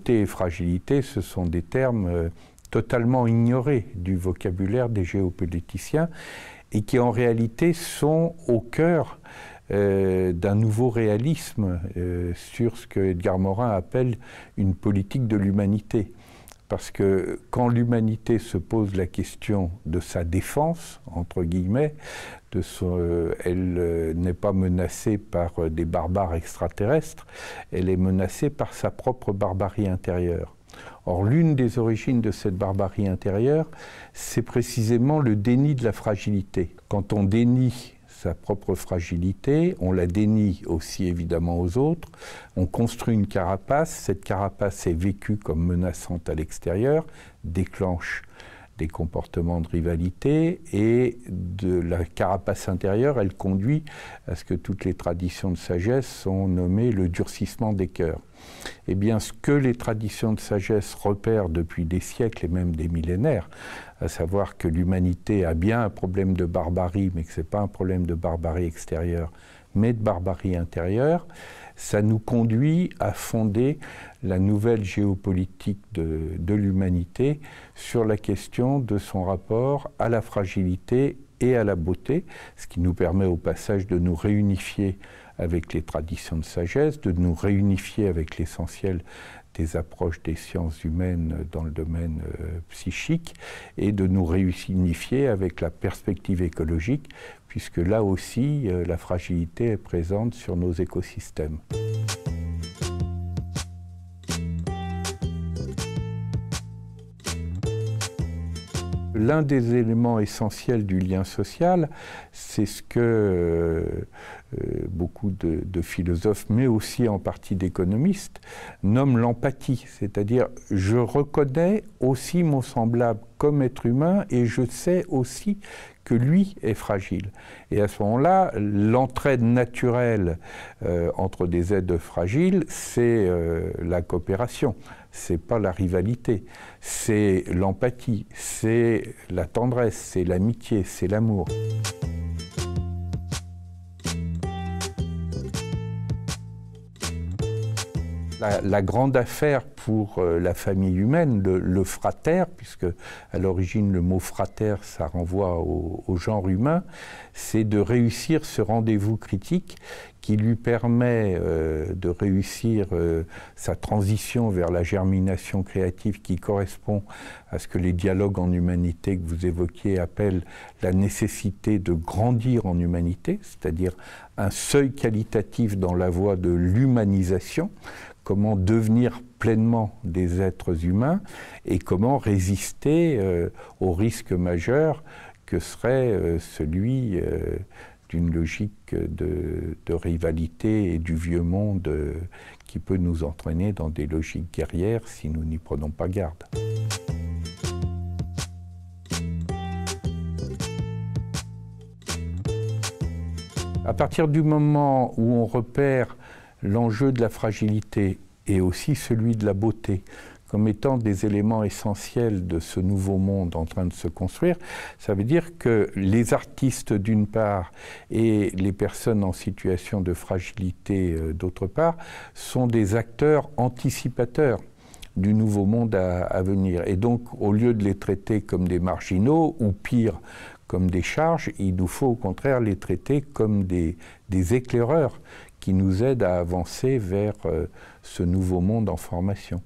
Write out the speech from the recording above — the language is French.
beauté et fragilité, ce sont des termes totalement ignorés du vocabulaire des géopoliticiens et qui en réalité sont au cœur d'un nouveau réalisme sur ce que Edgar Morin appelle une politique de l'humanité. Parce que quand l'humanité se pose la question de sa défense, entre guillemets, elle n'est pas menacée par des barbares extraterrestres, elle est menacée par sa propre barbarie intérieure. Or, l'une des origines de cette barbarie intérieure, c'est précisément le déni de la fragilité. Quand on dénie sa propre fragilité, on la dénie aussi évidemment aux autres, on construit une carapace, cette carapace est vécue comme menaçante à l'extérieur, déclenche des comportements de rivalité et de la carapace intérieure, elle conduit à ce que toutes les traditions de sagesse sont nommées le durcissement des cœurs. Eh bien, ce que les traditions de sagesse repèrent depuis des siècles et même des millénaires, à savoir que l'humanité a bien un problème de barbarie, mais que ce n'est pas un problème de barbarie extérieure, mais de barbarie intérieure, ça nous conduit à fonder la nouvelle géopolitique de l'humanité sur la question de son rapport à la fragilité et à la beauté, ce qui nous permet au passage de nous réunifier avec les traditions de sagesse, de nous réunifier avec l'essentiel des approches des sciences humaines dans le domaine psychique et de nous réunifier avec la perspective écologique, puisque là aussi, la fragilité est présente sur nos écosystèmes. L'un des éléments essentiels du lien social, c'est ce que beaucoup de philosophes, mais aussi en partie d'économistes, nomment l'empathie. C'est-à-dire, je reconnais aussi mon semblable comme être humain et je sais aussi que lui est fragile. Et à ce moment-là, l'entraide naturelle entre des êtres fragiles, c'est la coopération. C'est pas la rivalité, c'est l'empathie, c'est la tendresse, c'est l'amitié, c'est l'amour. La grande affaire pour la famille humaine, le frater, puisque à l'origine le mot frater, ça renvoie au genre humain, c'est de réussir ce rendez-vous critique qui lui permet de réussir sa transition vers la germination créative qui correspond à ce que les dialogues en humanité que vous évoquiez appellent la nécessité de grandir en humanité, c'est-à-dire un seuil qualitatif dans la voie de l'humanisation, comment devenir pleinement des êtres humains et comment résister au risque majeur que serait celui d'une logique de rivalité et du vieux monde qui peut nous entraîner dans des logiques guerrières si nous n'y prenons pas garde. À partir du moment où on repère l'enjeu de la fragilité et aussi celui de la beauté comme étant des éléments essentiels de ce nouveau monde en train de se construire, ça veut dire que les artistes d'une part et les personnes en situation de fragilité d'autre part sont des acteurs anticipateurs du nouveau monde à venir. Et donc, au lieu de les traiter comme des marginaux ou pire, comme des charges, il nous faut au contraire les traiter comme des éclaireurs qui nous aident à avancer vers ce nouveau monde en formation.